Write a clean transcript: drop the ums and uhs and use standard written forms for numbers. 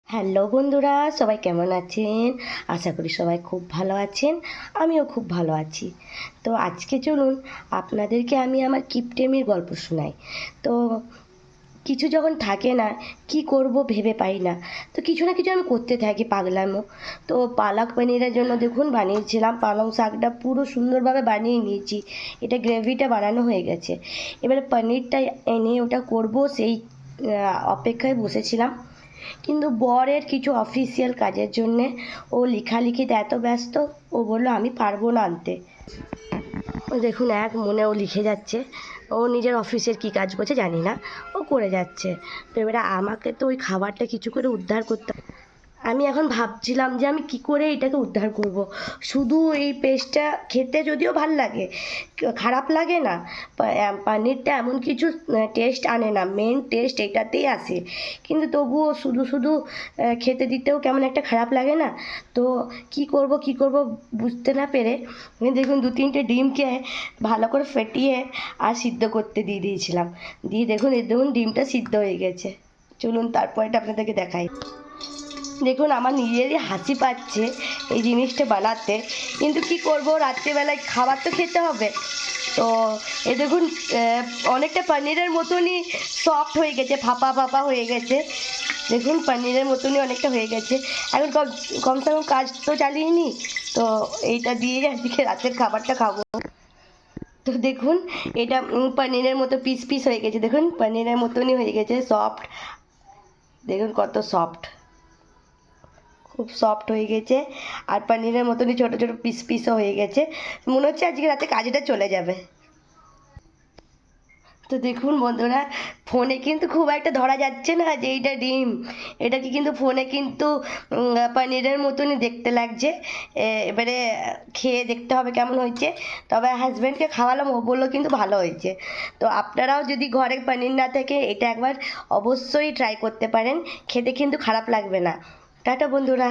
Hello বন্ধুরা, সবাই কেমন আছেন? আশা করি সবাই খুব ভালো আছেন। আমিও খুব ভালো আছি। তো আজকে চলুন আপনাদেরকে আমি আমার কিপটেমির গল্প শোনাই। তো কিছু যখন থাকে না, কি করব ভেবে পাই না, তো কিছু না কিছু আমি করতে থাকি পাগলামো। তো পালক পনিরের জন্য দেখুন বানিয়েছিলাম, পালং শাকটা পুরো সুন্দরভাবে বানিয়ে নিয়েছি। এটা গ্রেভিটা বানানো হয়ে গেছে। এবারে পনিরটা এনে ওটা করব, সেই অপেক্ষায় বসেছিলাম। কিন্তু বরের কিছু অফিসিয়াল কাজের জন্যে ও লেখালেখিতে এত ব্যস্ত, ও বললো আমি পারবো না আনতে। ও দেখুন এক মনে ও লিখে যাচ্ছে, ও নিজের অফিসের কি কাজ করছে জানি না, ও করে যাচ্ছে। তো এবারে আমাকে তো ওই খাবারটা কিছু করে উদ্ধার করতে। আমি এখন ভাবছিলাম যে আমি কি করে এটাকে উদ্ধার করব। শুধু এই পেস্টটা খেতে যদিও ভাল লাগে, খারাপ লাগে না। পানিরটা এমন কিছু টেস্ট আনে না, মেন টেস্ট এটাতেই আসে। কিন্তু তবুও শুধু শুধু খেতে দিতেও কেমন একটা খারাপ লাগে না। তো কি করব বুঝতে না পেরে আমি দেখুন 2-3টে ডিমকে ভালো করে ফেটিয়ে আর সিদ্ধ করতে দিয়ে দিয়েছিলাম। দিয়ে দেখুন ডিমটা সিদ্ধ হয়ে গেছে। চলুন তারপর এটা আপনাদেরকে দেখাই। দেখুন আমার নিজেরই হাসি পাচ্ছে এই জিনিসটা বানাতে, কিন্তু কি করব, রাত্রিবেলায় খাবার তো খেতে হবে। তো এ দেখুন অনেকটা পনিরের মতনই সফট হয়ে গেছে, ফাঁপা ফাঁপা হয়ে গেছে। দেখুন পনিরের মতনই অনেকটা হয়ে গেছে। এখন কমসে কম কাজ তো চালিয়ে নিই। তো এইটা দিয়ে আজকে রাতের খাবারটা খাবো। তো দেখুন এটা পনিরের মতো পিস পিস হয়ে গেছে, দেখুন পনিরের মতনই হয়ে গেছে, সফট। দেখুন কত সফট, খুব সফট হয়ে গেছে। আর পনিরের মতনই ছোটো ছোটো পিস পিসও হয়ে গেছে। মনে হচ্ছে আজকে রাতে কাজটা চলে যাবে। তো দেখুন বন্ধুরা, ফোনে কিন্তু খুব একটা ধরা যাচ্ছে না যে এইটা ডিম। এটাকে কিন্তু ফোনে কিন্তু পনিরের মতনই দেখতে লাগছে। এবারে খেয়ে দেখতে হবে কেমন হয়েছে। তবে হাজব্যান্ডকে খাওয়ালাম, ও বললো কিন্তু ভালো হয়েছে। তো আপনারাও যদি ঘরে পনির না থাকে এটা একবার অবশ্যই ট্রাই করতে পারেন, খেতে কিন্তু খারাপ লাগবে না। টাটা বন্ধুরা।